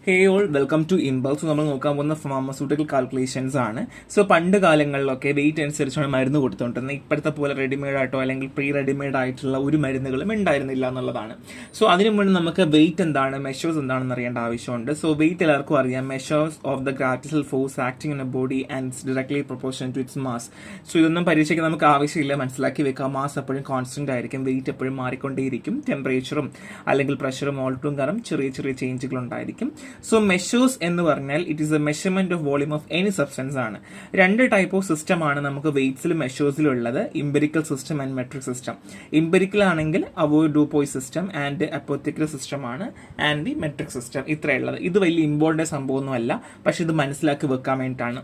Hey all welcome to Impulse. നമ്മൾ നോക്കാൻ പോകുന്ന ഫാർമസ്യൂട്ടിക്കൽ കാൽക്കുലേഷൻസ് ആണ്. സോ പണ്ട് കാലങ്ങളിലൊക്കെ വെയിറ്റ് അനുസരിച്ചാണ് മരുന്ന് കൊടുത്തുകൊണ്ടിരുന്നത്. ഇപ്പോഴത്തെ പോലെ റെഡിമെയ്ഡ് ആയിട്ടോ അല്ലെങ്കിൽ പ്രീ റെഡിമെയ്ഡ് ആയിട്ടുള്ള ഒരു മരുന്നുകളും ഉണ്ടായിരുന്നില്ല എന്നുള്ളതാണ്. സോ അതിനു മുന്നേ നമുക്ക് വെയിറ്റ് എന്താണ്, മെഷേഴ്സ് എന്താണെന്ന് അറിയേണ്ട ആവശ്യമുണ്ട്. സോ വെയിറ്റ് എല്ലാവർക്കും അറിയാം. Measures of the gravitational force acting in a body and it's directly proportional to its mass. So ഇതൊന്നും പരീക്ഷയ്ക്ക് നമുക്ക് ആവശ്യമില്ല, മനസ്സിലാക്കി വെക്കാം. മാസ് എപ്പോഴും കോൺസ്റ്റന്റ് ആയിരിക്കും, വെയിറ്റ് എപ്പോഴും മാറിക്കൊണ്ടേയിരിക്കും. ടെമ്പറേച്ചറും അല്ലെങ്കിൽ പ്രഷറും ഓൾട്ടും കാരണം ചെറിയ ചെറിയ ചേഞ്ചുകൾ ഉണ്ടായിരിക്കും. സോ മെഷേഴ്സ് എന്ന് പറഞ്ഞാൽ it is A measurement of volume of any substance ആണ്. രണ്ട് ടൈപ്പ് ഓഫ് സിസ്റ്റം ആണ് നമുക്ക് വെയിറ്റ്സിലും മെഷേഴ്സിലും ഉള്ളത്, imperial system and metric system. Imperial ആണെങ്കിൽ avoirdupois system and apothecary system ആണ്, ആൻഡ് ദി മെട്രിക് സിസ്റ്റം. ഇത്രയുള്ളത്. ഇത് വലിയ ഇമ്പോർട്ടന്റ് സംഭവമൊന്നുമല്ല, പക്ഷെ ഇത് മനസ്സിലാക്കി വെക്കാൻ വേണ്ടിയിട്ടാണ്.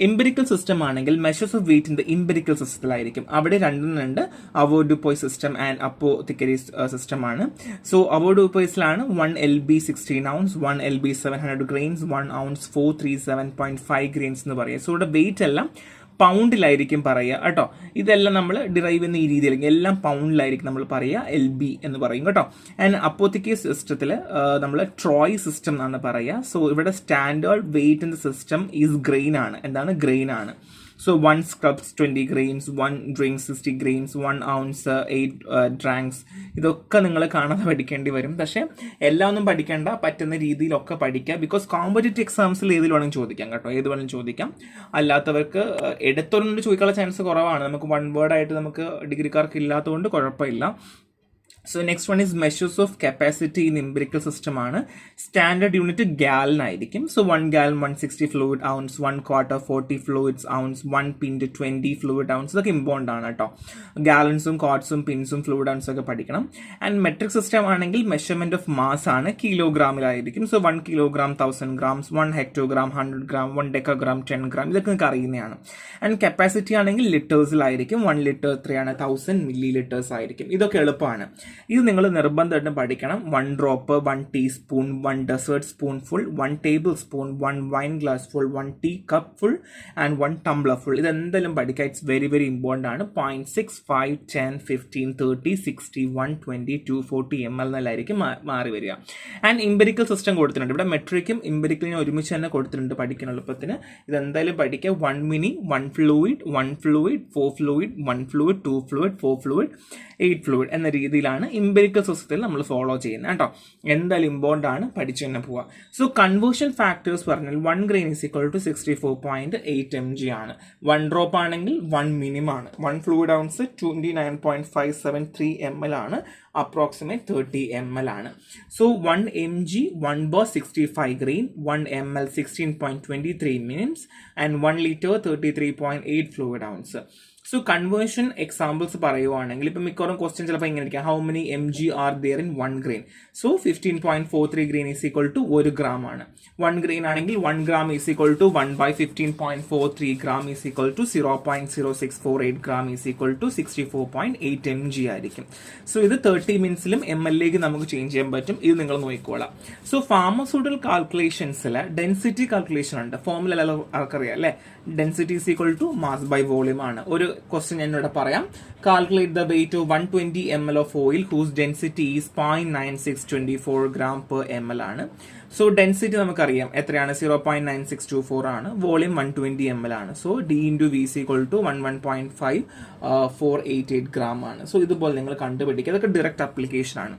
എംപിരിക്കൽ സിസ്റ്റം ആണെങ്കിൽ measures of weight in the imperial സിസ്റ്റത്തിലായിരിക്കും. അവിടെ രണ്ട് avoirdupois system and apothecary system ആണ്. സോ അവോയ്ഡ്-ഡുപോയ്സിലാണ് 1 lb 16 ounce, 1 lb 700 grains, 1 ounce 437.5 grains എന്ന് പറയുക. സോ ഇവിടെ വെയിറ്റ് എല്ലാം പൗണ്ടിലായിരിക്കും പറയുക കേട്ടോ. ഇതെല്ലാം നമ്മൾ ഡിറൈവ് ചെയ്യുന്ന ഈ രീതിയിലായിരിക്കും, എല്ലാം പൗണ്ടിലായിരിക്കും നമ്മൾ പറയുക, LB എന്ന് പറയും കേട്ടോ. ആൻഡ് അപ്പോത്തിക്കൽ സിസ്റ്റത്തിൽ നമ്മൾ ട്രോയ് സിസ്റ്റം എന്നാണ് പറയുക. സോ ഇവിടെ standard weight in the system is grain ആണ്. എന്താണ് ഗ്രെയിൻ ആണ്? So 1 scrubs 20 grains, 1 drinks 60 grains, 1 ounce 8 dranks. ഇതൊക്കെ നിങ്ങൾ കാണാതെ പഠിക്കേണ്ടി വരും. പക്ഷെ എല്ലാം ഒന്നും പഠിക്കേണ്ട, പറ്റുന്ന രീതിയിലൊക്കെ പഠിക്കുക. ബിക്കോസ് കോമ്പറ്റേറ്റീവ് എക്സാംസിൽ ഏതിൽ വേണമെങ്കിലും ചോദിക്കാം കേട്ടോ, ഏത് വേണമെങ്കിലും ചോദിക്കാം. അല്ലാത്തവർക്ക് എടുത്തോണ്ട് ചോദിക്കാനുള്ള ചാൻസ് കുറവാണ്. നമുക്ക് വൺ വേർഡ് ആയിട്ട് നമുക്ക് ഡിഗ്രിക്കാർക്ക് ഇല്ലാത്തതുകൊണ്ട് കുഴപ്പമില്ല. So next one is measures of capacity in empirical system ആണ്. സ്റ്റാൻഡേർഡ് യൂണിറ്റ് ഗാലൻ ആയിരിക്കും. So 1 gallon 160 fluid ounce, 1 quarter 40 fluids ounce, 1 pint 20 fluid ounce. ഇതൊക്കെ ഇമ്പോർട്ടൻ്റ് ആണ് കേട്ടോ. ഗാലൻസും ക്വാർട്സും പിൻസും ഫ്ലൂയിഡ് ഔൺസും ഒക്കെ പഠിക്കണം. ആൻഡ് മെട്രിക് സിസ്റ്റം ആണെങ്കിൽ മെഷർമെന്റ് ഓഫ് മാസ് ആണ്, കിലോഗ്രാമിലായിരിക്കും. So 1 kilogram 1000 grams, 1 hectogram 100 gram, 1 decagram 10 gram. ഇതൊക്കെ നിങ്ങൾക്ക് അറിയുന്നതാണ്. ആൻഡ് കപ്പാസിറ്റി ആണെങ്കിൽ ലിറ്റേഴ്സിലായിരിക്കും. 1 liter എത്രയാണ്? 1000 milliliters ആയിരിക്കും. ഇതൊക്കെ എളുപ്പമാണ്. ഇത് നിങ്ങൾ നിർബന്ധമായിട്ടും പഠിക്കണം. 1 drop, 1 teaspoon, 1 dessert spoon full, 1 table spoon, 1 wine glass full, 1 tea cup full and 1 tumbler full. ഇതെന്തായാലും പഠിക്കുക. ഇറ്റ്സ് വെരി വെരി ഇമ്പോർട്ടൻ്റ് ആണ്. 0.6, 5, 10, 15, 30, 60, 120, 240 ml എന്നായിരിക്കും മാറി വരിക. ആൻഡ് ഇമ്പരിക്കൽ സിസ്റ്റം കൊടുത്തിട്ടുണ്ട്. ഇവിടെ മെട്രിക്കും ഇമ്പരിക്കലിനും ഒരുമിച്ച് തന്നെ കൊടുത്തിട്ടുണ്ട് പഠിക്കാൻ എളുപ്പത്തിന്. ഇതെന്തായാലും പഠിക്കുക. 1 mini, 1 fluid, 1 fluid, 4 fluid, 1 fluid, 2 fluid, 4 fluid, 8 fluid എന്ന രീതിയിലാണ് ഇമ്പരിക്കൽ സിസ്റ്റത്തിൽ നമ്മൾ ഫോളോ ചെയ്യുന്നത് കേട്ടോ. എന്തായാലും ഇമ്പോർട്ടൻ്റ് ആണ്, പഠിച്ചു തന്നെ പോവുക. സോ കൺവേർഷൻ ഫാക്ടേഴ്സ് പറഞ്ഞാൽ 1 grain is equal to 64.8 mg ആണ്. 1 ഡ്രോപ്പ് ആണെങ്കിൽ 1 മിനിമം ആണ്. 1 ഫ്ലൂയിഡ് ഔൺസ് 29.573 ml ആണ്. അപ്രോക്സിമേറ്റ് 30 ml ആണ്. So 1 mg 1 bar 65 grain, 1 ml 16.23 minutes and 1 liter 33.8 fluid ounce. So conversion examples പറയുവാണെങ്കിൽ ഇപ്പം മിക്കവാറും ക്വസ്റ്റ്യൻ ചിലപ്പോൾ ഇങ്ങനെ ഇരിക്കാം. How many mg are there in 1 grain? So 15.43 grain is equal to 1 gram ആണ്. 1 grain ആണെങ്കിൽ 1 gram is equal to 1/15.43 gram is equal to 0.0648 gram is equal to 64.8 mg ആയിരിക്കും. So ഇത് 30 മിനിറ്റ്സിലും ml ലേക്ക് നമുക്ക് ചേഞ്ച് ചെയ്യാൻ പറ്റും. ഇത് നിങ്ങൾ നോക്കിക്കോളാം. സോ ഫാർമസ്യൂട്ടിക്കൽ കാൽക്കുലേഷൻസിൽ ഡെൻസിറ്റി കാൽക്കുലേഷൻ ഉണ്ട്. ഫോർമുല ആൾക്കറിയാം അല്ലേ? Density is equal to mass by volume ആണ്. ഒരു ക്വസ്റ്റ്യൻ ഞാൻ ഇവിടെ പറയാം. Calculate the weight of 120 ml of oil whose density is 0.9624 gram per ml ആണ്. സോ ഡെൻസിറ്റി നമുക്കറിയാം എത്രയാണ്? 0.9624 ആണ്. വോളിയം 120 ml ആണ്. So D into V C equal to 11.5488 gram ആണ്. സോ ഇതുപോലെ നിങ്ങൾ കണ്ടുപിടിക്കുക. അതൊക്കെ ഡയറക്റ്റ് ആപ്ലിക്കേഷൻ ആണ്.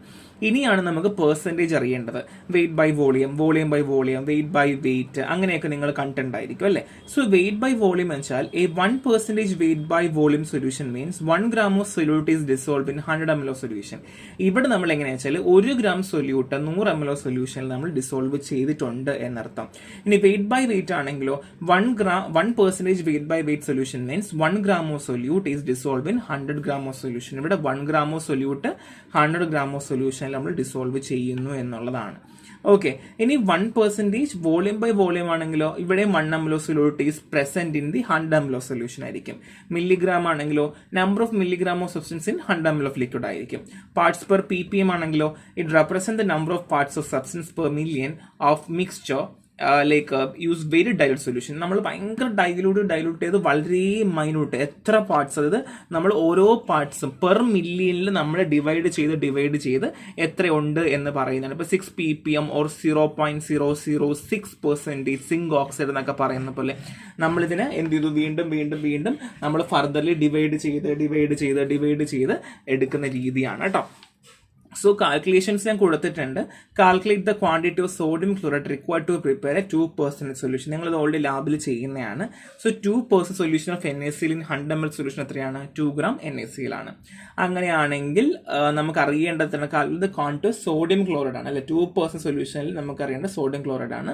ഇനിയാണ് നമുക്ക് പെർസെൻറ്റേജ് അറിയേണ്ടത്. Weight by volume, volume by volume, weight by weight, അങ്ങനെയൊക്കെ നിങ്ങൾ കണ്ടിട്ടുണ്ടായിരിക്കും അല്ലേ? സോ വെയിറ്റ് ബൈ വോളിയം വെച്ചാൽ 1% weight by volume solution means 1 gram of solute is dissolve in 100 ml of solution. ഇവിടെ നമ്മൾ എങ്ങനെയാ വെച്ചാൽ 1 gram സൊല്യൂട്ട് 100 ml ഓഫ് സൊല്യൂഷനിൽ നമ്മൾ ഡിസോൾവ് ചെയ്തിട്ടുണ്ട് എന്നർത്ഥം. ഇനി വെയിറ്റ് ബൈ വെയിറ്റ് ആണെങ്കിലോ 1% weight by weight solution means 1 gram of solute is dissolve in 100 gram of solution. ഇവിടെ 1 gram of solute 100 gram of solution നമ്മൾ ഡിസോൾവ് ചെയ്യുന്നു എന്നുള്ളതാണ്. ഓക്കെ, ഇനി 1% വോളിയം ബൈ വോളിയം ആണെങ്കിലോ ഇവിടെ 1 ml of solute is present in the 100 ml of solution ആയിരിക്കും. Milligram ആണെങ്കിലോ number of milligram of substance in 100 ml of liquid ആയിരിക്കും. Parts per ppm ആണെങ്കിലോ it represent the number of parts of substance per million of mixture use very dilute solution. നമ്മൾ ഭയങ്കര dilute ചെയ്ത് വളരെ minute എത്ര parts, അതായത് നമ്മൾ ഓരോ പാർട്സും പെർ മില്യണിൽ നമ്മൾ ഡിവൈഡ് ചെയ്ത് എത്രയുണ്ട് എന്ന് പറയുന്നതാണ്. ഇപ്പോൾ 6 ppm ഓർ 0.006% സിങ്ക് ഓക്സൈഡ് എന്നൊക്കെ പറയുന്ന പോലെ നമ്മളിതിനെ എന്ത് ചെയ്തു, വീണ്ടും നമ്മൾ ഫർദർലി ഡിവൈഡ് ചെയ്ത് എടുക്കുന്ന രീതിയാണ് കേട്ടോ. സോ കാൽക്കുലേഷൻസ് ഞാൻ കൊടുത്തിട്ടുണ്ട്. Calculate the quantity of sodium chloride required to prepare a 2% solution. നിങ്ങളിത് ഓൾറെഡി ലാബിൽ ചെയ്യുന്നതാണ്. So 2% solution of NaCl in 100 ml solution എത്രയാണ്? 2 gram NaCl ആണ്. അങ്ങനെയാണെങ്കിൽ നമുക്ക് അറിയേണ്ടതാണ് calculate the quantity of sodium chloride ആണ്, അല്ലെ 2% സൊല്യൂഷനിൽ നമുക്ക് അറിയേണ്ട സോഡിയം ക്ലോറൈഡ് ആണ്.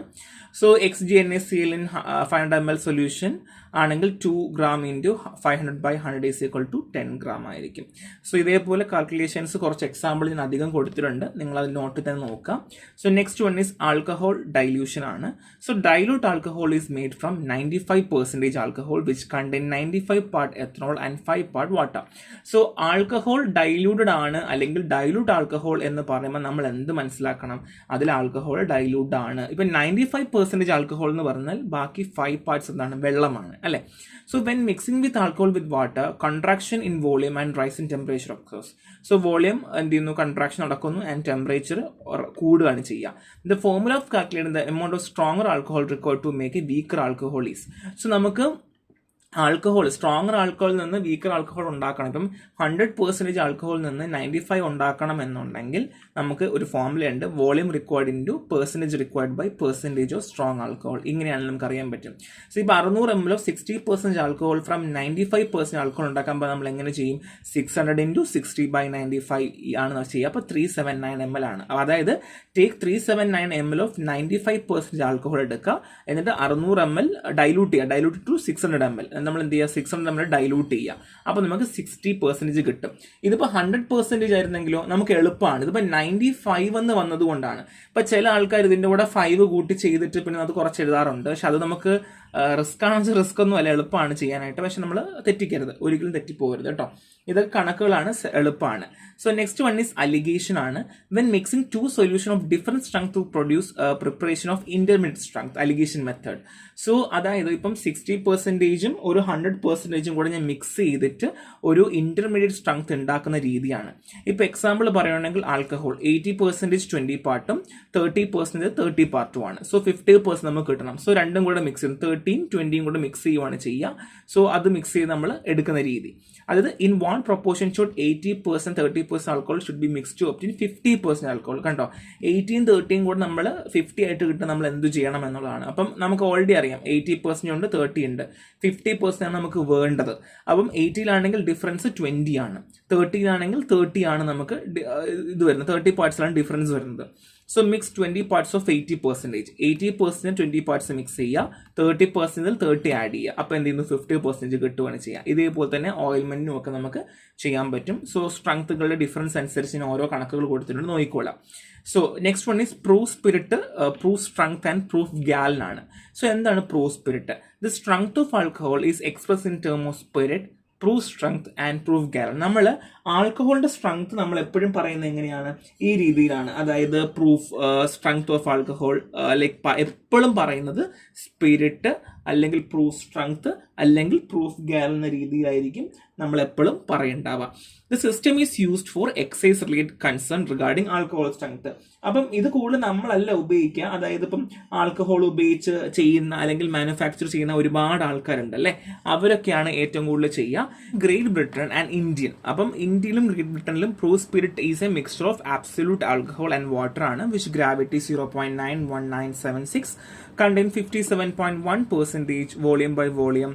So xg_NaCl in 500 ml solution ആണെങ്കിൽ 2 gram into 500/100 is equal to 10 gram ആയിരിക്കും. സോ ഇതേപോലെ കാൽക്കുലേഷൻസ് കുറച്ച് എക്സാമ്പിൾ ഞാൻ അധികം കൊടുത്തിട്ടുണ്ട്, നിങ്ങൾ അത് നോട്ട് തന്നെ നോക്കാം. So next one is alcohol dilution ആണ്. So dilute alcohol is made from 95% alcohol which contain 95 part ethanol and 5 part water. So alcohol diluted ആണ് അല്ലെങ്കിൽ ഡൈലൂട്ട് ആൽക്കഹോൾ എന്ന് പറയുമ്പോൾ നമ്മൾ എന്ത് മനസ്സിലാക്കണം? അതിൽ ആൽക്കഹോൾ ഡൈലൂട്ട് ആണ്. ഇപ്പം 95% ആൽക്കഹോൾ എന്ന് പറഞ്ഞാൽ ബാക്കി 5 parts എന്താണ്? വെള്ളമാണ്, അല്ലെ? So when mixing with alcohol with water contraction in volume and rise in temperature occurs. So volume എന്ത് ചെയ്യുന്നു? കൺട്രാക്ഷൻ നടക്കുന്നു ആൻഡ് ടെമ്പറേച്ചർ കൂടുകയാണ് ചെയ്യുക. The formula of calculating the amount of stronger alcohol required to make a weaker alcohol is. So നമുക്ക് alcohol stronger ആൽക്കഹോളിൽ നിന്ന് weaker alcohol ഉണ്ടാക്കണം. ഇപ്പം 100% ആൽക്കഹോളിൽ നിന്ന് 95 ഉണ്ടാക്കണം എന്നുണ്ടെങ്കിൽ നമുക്ക് ഒരു ഫോർമുല ഉണ്ട്, volume required into percentage required by percentage of strong alcohol. ഇങ്ങനെയാണ് നമുക്ക് അറിയാൻ പറ്റും. സോ ഇപ്പോൾ 600 ml of 60% alcohol from 95% alcohol ഉണ്ടാക്കുമ്പോൾ നമ്മൾ എങ്ങനെ ചെയ്യും? 600 × 60/95 ആണ് ചെയ്യുക. അപ്പോൾ 379 ml ആണ്. അതായത് ടേക്ക് 379 ml ഓഫ് 95% ആൽക്കഹോൾ എടുക്കുക, എന്നിട്ട് 600 ml ഡൈലൂട്ട് ടു 600 ml നമ്മൾ എന്ത് ചെയ്യുക? 600 ml ഡൈലൂട്ട് ചെയ്യുക. അപ്പോൾ നമുക്ക് 60% കിട്ടും. ഇതിപ്പോൾ 100% ആയിരുന്നെങ്കിലോ നമുക്ക് എളുപ്പമാണ്. ഇതിപ്പോൾ 95 എന്ന് വന്നതുകൊണ്ടാണ്. ഇപ്പം ചില ആൾക്കാർ ഇതിൻ്റെ കൂടെ 5 കൂട്ടി ചെയ്തിട്ട് പിന്നെ അത് കുറച്ച് എഴുതാറുണ്ട്. പക്ഷെ അത് നമുക്ക് റിസ്ക് ആണെന്ന് വെച്ചാൽ റിസ്ക് ഒന്നും അല്ല, എളുപ്പമാണ് ചെയ്യാനായിട്ട്. പക്ഷെ നമ്മൾ തെറ്റിക്കരുത്, ഒരിക്കലും തെറ്റിപ്പോകരുത് കേട്ടോ. ഇതൊക്കെ കണക്കുകളാണ്, എളുപ്പമാണ്. So next one is alligation ആണ്. When mixing 2 solution of different strength to produce preparation of intermediate strength, alligation method. So അതായത് ഇപ്പം 60%ഉം ഒരു 100%ഉം കൂടെ ഞാൻ മിക്സ് ചെയ്തിട്ട് ഒരു ഇന്റർമീഡിയറ്റ് സ്ട്രെങ്ത് ഉണ്ടാക്കുന്ന രീതിയാണ്. ഇപ്പൊ എക്സാമ്പിൾ പറയുകയാണെങ്കിൽ ആൽക്കഹോൾ 80% 20 പാർട്ടും 30% 30 പാർട്ടും ആണ്. സോ 50% നമുക്ക് കിട്ടണം. സോ രണ്ടും കൂടെ മിക്സ് ചെയ്യും, 30 20 കൂടെ മിക്സ് ചെയ്യുവാണ് ചെയ്യുക. സോ അത് മിക്സ് ചെയ്ത് നമ്മൾ എടുക്കുന്ന രീതി, അതായത് in one proportion should 80% 30% alcohol should be mix to obtain 50% alcohol. കണ്ടോ, 18 30 കൂടെ നമ്മൾ 50 ആയിട്ട് കിട്ടാൻ നമ്മൾ എന്ത് ചെയ്യണം എന്നുള്ളതാണ്. അപ്പം നമുക്ക് ഓൾറെഡി അറിയാം 80% ഉണ്ട്, 30 ഉണ്ട്, 50% ആണ് നമുക്ക് വേണ്ടത്. അപ്പം 80-ലാണെങ്കിൽ ഡിഫറൻസ് 20 ആണ്, 30-ലാണെങ്കിൽ 30 ആണ് നമുക്ക് ഇത് വരുന്നത്, 30 പാർട്സിലാണ് ഡിഫറൻസ് വരുന്നത്. So mix 20 parts of 80%. 80% 20 parts mix ചെയ്യുക, 30% 30 ആഡ് ചെയ്യുക. അപ്പോൾ എന്ത് ചെയ്യുന്നു? 50% കിട്ടുകയാണ് ചെയ്യുക. ഇതേപോലെ തന്നെ ഓയിൽമെന്റിനും ഒക്കെ നമുക്ക് ചെയ്യാൻ പറ്റും. സോ സ്ട്രെങ്ത്തുകളുടെ ഡിഫറൻസ് അനുസരിച്ച് ഞാൻ ഓരോ കണക്കുകൾ കൊടുത്തിട്ടുണ്ട്, നോക്കിക്കോളാം. So next one is proof spirit, proof strength and proof gallon ആണ്. സോ എന്താണ് proof spirit? The strength of alcohol is express in term of spirit, proof strength and proof gallon. നമ്മൾ ആൽക്കഹോളിന്റെ strength നമ്മൾ എപ്പോഴും പറയുന്നത് എങ്ങനെയാണ്? ഈ രീതിയിലാണ്. അതായത് പ്രൂഫ് സ്ട്രെങ്ത് ഓഫ് ആൽക്കഹോൾ എപ്പോഴും പറയുന്നത് സ്പിരിറ്റ് അല്ലെങ്കിൽ പ്രൂഫ് സ്ട്രെങ്ത് അല്ലെങ്കിൽ പ്രൂഫ് ഗാലൻ എന്ന രീതിയിലായിരിക്കും നമ്മൾ എപ്പോഴും പറയണ്ടാവുക. The system is used for excise related concern regarding alcohol strength. അപ്പം ഇത് കൂടുതൽ നമ്മളല്ല ഉപയോഗിക്കുക. അതായത് ഇപ്പം ആൽക്കഹോൾ ഉപയോഗിച്ച് ചെയ്യുന്ന അല്ലെങ്കിൽ മാനുഫാക്ചർ ചെയ്യുന്ന ഒരുപാട് ആൾക്കാരുണ്ട് അല്ലേ, അവരൊക്കെയാണ് ഏറ്റവും കൂടുതൽ ചെയ്യുക. Great Britain and Indian. അപ്പം ഇന്ത്യയിലും ഗ്രേറ്റ് ബ്രിട്ടനിലും proof spirit is a mixture of absolute alcohol and water ആണ്, which gravity 0.91976 contain 57.1% volume by volume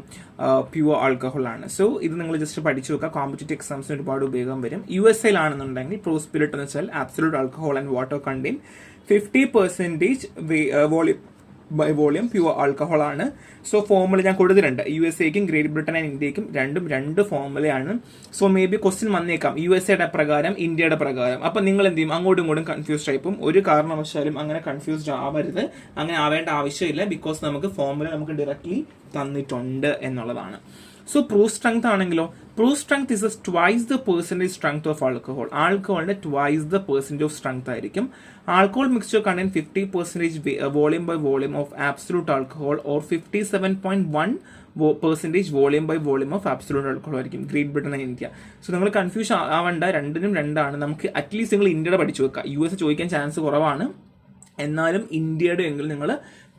pure alcohol ആണ്. സോ ഇത് നിങ്ങൾ ജസ്റ്റ് പഠിച്ചു വെക്കുക, കോമ്പറ്റേറ്റീവ് എക്സാംസിന് ഒരുപാട് ഉപയോഗം വരും. US-ലാണെന്നുണ്ടെങ്കിൽ പ്രൂഫ് സ്പിരിറ്റ് എന്ന് വെച്ചാൽ absolute alcohol and water contain 50% volume by volume pure alcohol ആണ്. സോ ഫോർമുല ഞാൻ കൊടുത്തിട്ടുണ്ട്. USA-ക്കും ഗ്രേറ്റ് ബ്രിട്ടൻ ആൻഡ് ഇന്ത്യക്കും രണ്ട് ഫോർമുലയാണ്. സോ മേ ബി ക്വസ്റ്റ്യൻ വന്നേക്കാം USA-യുടെ പ്രകാരം ഇന്ത്യയുടെ പ്രകാരം. അപ്പം നിങ്ങൾ എന്ത് ചെയ്യും? അങ്ങോട്ടും ഇങ്ങോട്ടും കൺഫ്യൂസ്ഡ് ആയിപ്പോൾ. ഒരു കാരണവശാലും അങ്ങനെ കൺഫ്യൂസ്ഡ് ആവരുത്, അങ്ങനെ ആവേണ്ട ആവശ്യമില്ല. ബിക്കോസ് നമുക്ക് ഫോർമുല നമുക്ക് ഡയറക്ട്ലി തന്നിട്ടുണ്ട് എന്നുള്ളതാണ്. സോ പ്രൂഫ് സ്ട്രെങ്ത് ആണെങ്കിലോ, proof strength is twice the percentage strength of alcohol. ആൽക്കഹോളിന്റെ twice the percentage of strength ആയിരിക്കും. Alcohol mixture contain 50% volume by volume of absolute alcohol or 57.1% volume by volume of absolute alcohol ആയിരിക്കും. Great Britain and India. So നിങ്ങൾ confusion ആവേണ്ട, രണ്ടിനും രണ്ടാണ്. നമുക്ക് at least നിങ്ങൾ ഇന്ത്യയുടെ പഠിച്ചു വെക്കുക. US ചോദിക്കാൻ ചാൻസ് കുറവാണ്, എന്നാലും ഇന്ത്യയുടെ എങ്കിലും നിങ്ങൾ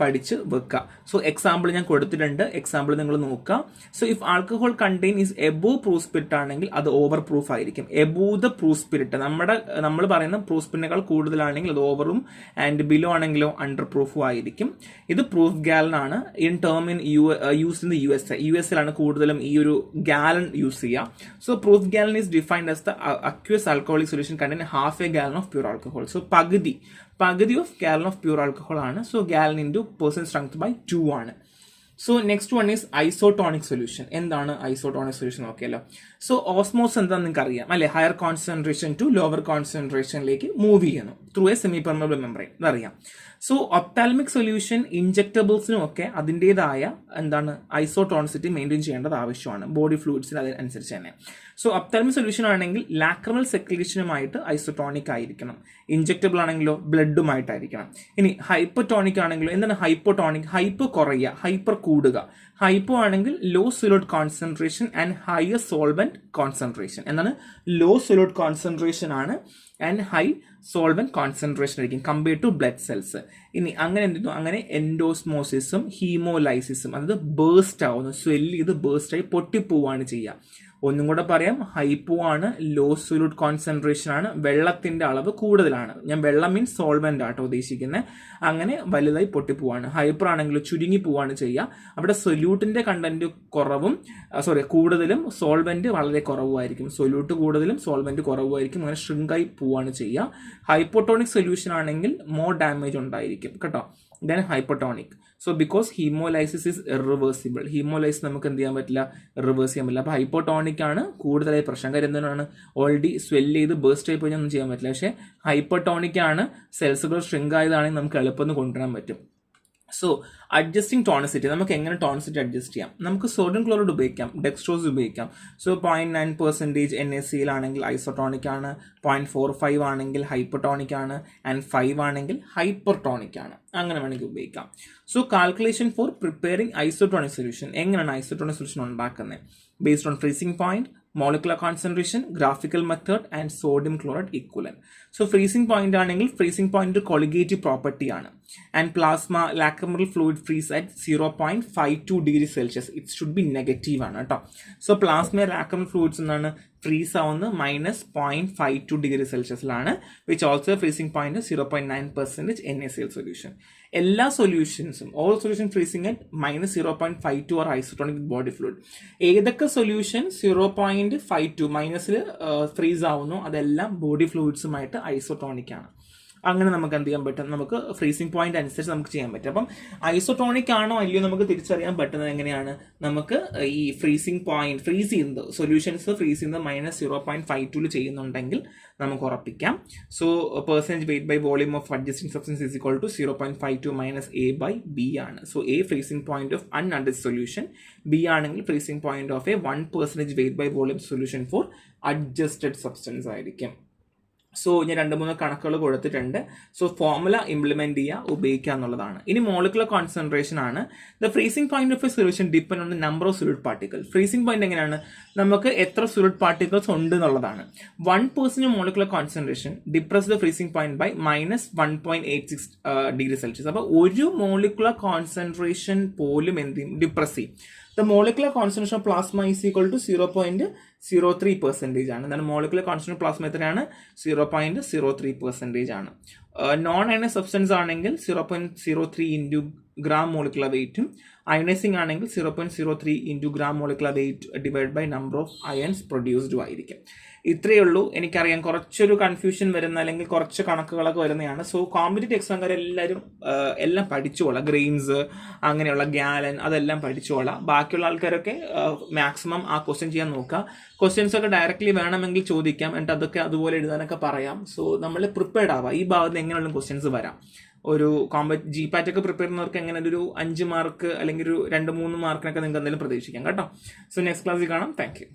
പഠിച്ച് വെക്കുക. സോ എക്സാമ്പിൾ ഞാൻ കൊടുത്തിട്ടുണ്ട്, എക്സാമ്പിൾ നിങ്ങൾ നോക്കുക. So if alcohol contain is above proof spirit ആണെങ്കിൽ അത് ഓവർ പ്രൂഫ് ആയിരിക്കും. എബോവ് ദ പ്രൂഫ് സ്പിരിറ്റ്, നമ്മൾ പറയുന്ന പ്രൂഫ് സ്പിരിറ്റിനേക്കാൾ കൂടുതലാണെങ്കിൽ അത് ഓവറും, ആൻഡ് ബിലോ ആണെങ്കിലോ അണ്ടർ പ്രൂഫും ആയിരിക്കും. ഇത് പ്രൂഫ് ഗാലൻ ആണ്. In term in use in the US ലാണ് കൂടുതലും ഈ ഒരു ഗാലൻ യൂസ് ചെയ്യുക. So proof gallon is defined as the aqueous alcoholic solution contain half A gallon of pure alcohol. So പകുതി of gallon of pure alcohol ആണ്. So gallon into percent strength by 2 ആണ്. So next one is isotonic solution. എന്താണ് isotonic solution നോക്കിയല്ലോ. So osmose എന്താണെന്ന് നിങ്ങൾക്ക് അറിയാം അല്ലെ, higher concentration to lower കോൺസെൻട്രേഷനിലേക്ക് മൂവ് ചെയ്യുന്നു through a semi permeable membrane, അതറിയാം. സോ ഒപ്താൽമിക് സൊല്യൂഷൻ ഇൻജെക്ടബിൾസിനും ഒക്കെ അതിൻ്റെതായ ഐസോട്ടോണിസിറ്റി മെയിൻറ്റെയിൻ ചെയ്യേണ്ടത് ആവശ്യമാണ്, ബോഡി ഫ്ലൂയിഡ്സിന് അതനുസരിച്ച് തന്നെ. സോ ഒപ്താൽമിക് സൊല്യൂഷൻ ആണെങ്കിൽ ലാക്രമൽ സെക്രീഷനുമായിട്ട് ഐസോട്ടോണിക് ആയിരിക്കണം. ഇൻജെക്ടബിൾ ആണെങ്കിലോ ബ്ലഡുമായിട്ടായിരിക്കണം. ഇനി ഹൈപ്പോട്ടോണിക് ആണെങ്കിലോ എന്താണ് ഹൈപ്പോട്ടോണിക്? ഹൈപ്പോ കുറയുക, ഹൈപ്പർ കൂടുക. ഹൈപ്പോ ആണെങ്കിൽ low solute concentration and higher solvent concentration. എന്താണ്? ലോ സൊല്യൂട്ട് കോൺസെൻട്രേഷൻ ആണ് ആൻഡ് ഹൈ സോൾവെന്റ് കോൺസെൻട്രേഷൻ ആയിരിക്കും കമ്പയർഡ് ടു ബ്ലഡ് സെൽസ്. ഇനി അങ്ങനെ എൻഡോസ്മോസിസും ഹീമോലൈസിസും, അതായത് ബേസ്റ്റ് ആവുന്നു, സ്വെല്ല് ചെയ്ത് ബേസ്റ്റ് ആയി പൊട്ടിപ്പോവാണ് ചെയ്യുക. ഒന്നും കൂടെ പറയാം, ഹൈപ്പോ ആണ്, ലോ സൊല്യൂട്ട് കോൺസെൻട്രേഷൻ ആണ്, വെള്ളത്തിന്റെ അളവ് കൂടുതലാണ്. ഞാൻ വെള്ളം മീൻസ് സോൾവെന്റ് ആട്ടോ ഉദ്ദേശിക്കുന്നത്. അങ്ങനെ വലുതായി പൊട്ടിപ്പോവാണ്. ഹൈപ്പർ ആണെങ്കിൽ ചുരുങ്ങി പോവാണ് ചെയ്യുക. അവിടെ സൊല്യൂട്ടിന്റെ കണ്ടന്റ് കൂടുതലും സോൾവെന്റ് വളരെ കുറവായിരിക്കും. സൊല്യൂട്ട് കൂടുതലും സോൾവെന്റ് കുറവായിരിക്കും. അങ്ങനെ ഷ്രിങ്കായി പോവാണ് ചെയ്യുക. ഹൈപ്പോട്ടോണിക് സൊല്യൂഷൻ ആണെങ്കിൽ മോർ ഡാമേജ് ഉണ്ടായിരിക്കും കേട്ടോ. Then hypotonic. So because haemolysis is irreversible. Haemolysis നമുക്ക് എന്ത് ചെയ്യാൻ പറ്റില്ല, റിവേഴ്സ് ചെയ്യാൻ പറ്റില്ല. അപ്പോൾ ഹൈപ്പോട്ടോണിക് ആണ് കൂടുതലായി പ്രശ്നം. കാര്യം എന്താണ്, ഓൾറെഡി സ്വെല്ല് ചെയ്ത് ബേസ്റ്റ് ആയി പോയി ഒന്നും ചെയ്യാൻ പറ്റില്ല. പക്ഷേ ഹൈപ്പോട്ടോണിക് ആണ്, സെൽസുകൾ ഷ്രിങ്ക് ആയതാണെങ്കിൽ നമുക്ക് എളുപ്പം കൊണ്ടുവരാൻ പറ്റും. സോ അഡ്ജസ്റ്റിംഗ് ടോണിസിറ്റി, നമുക്ക് എങ്ങനെ ടോണിസിറ്റി അഡ്ജസ്റ്റ് ചെയ്യാം? നമുക്ക് സോഡിയം ക്ലോറൈഡ് ഉപയോഗിക്കാം, ഡെക്സ്ട്രോസ് ഉപയോഗിക്കാം. സോ 0.9% NaCl ഐസോട്ടോണിക് ആണ്, 0.45 ആണെങ്കിൽ ഹൈപ്പോട്ടോണിക് ആണ്, ആൻഡ് 5 ആണെങ്കിൽ ഹൈപ്പർട്ടോണിക് ആണ്. അങ്ങനെ വേണമെങ്കിൽ ഉപയോഗിക്കാം. So calculation four preparing isotonic solution. എങ്ങനെയാണ് ഐസോട്ടോണിക് സൊല്യൂഷൻ ഉണ്ടാക്കുന്നത്? Based on freezing point, molecular concentration, graphical method and sodium chloride equivalent. So freezing point ആണെങ്കിൽ freezing point colligative property ആണ്. And plasma lacrimal fluid freeze at 0.52 degrees Celsius. It should be negative ആണ് കേട്ടോ. So plasma lacrimal fluids എന്നാണ് freeze ആവുന്നത് -0.52 degree സെൽഷ്യസിലാണ്, which also freezing point 0.9% NaCl solution. എല്ലാ സൊല്യൂഷൻസും all solution freezing at -0.52 are isotonic body fluid. ഏതൊക്കെ solution 0.52 മൈനസിൽ freeze ആവുന്നു അതെല്ലാം ബോഡി ഫ്ലൂയിഡ്സുമായിട്ട് ഐസോട്ടോണിക് ആണ്. അങ്ങനെ നമുക്ക് എന്ത് ചെയ്യാൻ പറ്റും, നമുക്ക് ഫ്രീസിംഗ് പോയിന്റ് അനുസരിച്ച് നമുക്ക് ചെയ്യാൻ പറ്റും. അപ്പം ഐസോട്ടോണിക് ആണോ അല്ലയോ നമുക്ക് തിരിച്ചറിയാൻ പറ്റുന്നത് എങ്ങനെയാണ്? നമുക്ക് ഈ ഫ്രീസിംഗ് പോയിന്റ് ഫ്രീസ് ചെയ്യുന്നത് സൊല്യൂഷൻസ് ഫ്രീസ് ചെയ്യുന്നത് -0.52 ചെയ്യുന്നുണ്ടെങ്കിൽ നമുക്ക് ഉറപ്പിക്കാം. So percentage weight by volume of adjusting substance is equal to 0.52 - A/B ആണ്. So A freezing point of unadjust solution, B ആണെങ്കിൽ freezing point of 1% weight by volume solution for adjusted substance ആയിരിക്കും. സോ ഞാൻ 2-3 കണക്കുകൾ കൊടുത്തിട്ടുണ്ട്. സോ ഫോർമുല ഇംപ്ലിമെന്റ് ചെയ്യുക, ഉപയോഗിക്കുക എന്നുള്ളതാണ്. ഇനി മോളിക്കുലർ കോൺസെൻട്രേഷൻ ആണ്. The freezing point of a solution depend on the number of solute particle. Freezing point എങ്ങനെയാണ്, നമുക്ക് എത്ര സൊല്യൂട്ട് പാർട്ടിക്കിൾസ് ഉണ്ട് എന്നുള്ളതാണ്. 1% molecular concentration depress the freezing point by -1.86 degree Celsius. അപ്പോൾ ഒരു മോളിക്കുലർ കോൺസെൻട്രേഷൻ പോലും എന്ത് ചെയ്യും, ഡിപ്രസ് ചെയ്യും. The molecular concentration of plasma is equal to 0.03% ആണ്. എന്താണ് മോളിക്കുലർ കോൺസെൻട്രേഷൻ പ്ലാസ്മ എത്രയാണ്? 0.03% ആണ്. നോൺ അയണൈസ് സബ്സ്റ്റൻസ് ആണെങ്കിൽ 0.03 ഇൻറ്റു ഗ്രാം മോളിക്കുലർ വെയിറ്റും, അയണൈസിംഗ് ആണെങ്കിൽ 0.03 into gram molecular weight divide by number of ions പ്രൊഡ്യൂസ്ഡും ആയിരിക്കും. ഇത്രയേ ഉള്ളൂ. എനിക്കറിയാം കുറച്ചൊരു കൺഫ്യൂഷൻ വരുന്ന അല്ലെങ്കിൽ കുറച്ച് കണക്കുകളൊക്കെ വരുന്നതാണ്. സോ കോമ്പറ്റേറ്റീവ് എക്സാംകാർ എല്ലാവരും എല്ലാം പഠിച്ചോളാം. ഗ്രെയിൻസ് അങ്ങനെയുള്ള ഗാലൻ അതെല്ലാം പഠിച്ചോളാം. ബാക്കിയുള്ള ആൾക്കാരൊക്കെ മാക്സിമം ആ ക്വസ്റ്റ്യൻ ചെയ്യാൻ നോക്കുക. ക്വസ്റ്റ്യൻസ് ഒക്കെ ഡയറക്റ്റ്ലി വേണമെങ്കിൽ ചോദിക്കാം, എന്നിട്ട് അതൊക്കെ അതുപോലെ എഴുതാനൊക്കെ പറയാം. സോ നമ്മൾ പ്രിപ്പയർഡ് ആവാം. ഈ ഭാഗത്ത് എങ്ങനെയുള്ള ക്വസ്റ്റ്യൻസ് വരാം ഒരു GPAT ഒക്കെ പ്രിപ്പയർ ചെയ്യുന്നവർക്ക് എങ്ങനെ ഒരു 5 മാർക്ക് അല്ലെങ്കിൽ ഒരു 2-3 മാർക്കിനൊക്കെ നിങ്ങൾക്ക് എന്തെങ്കിലും പ്രതീക്ഷിക്കാം കേട്ടോ. സോ നെക്സ്റ്റ് ക്ലാസ്സിൽ കാണാം. Thank you.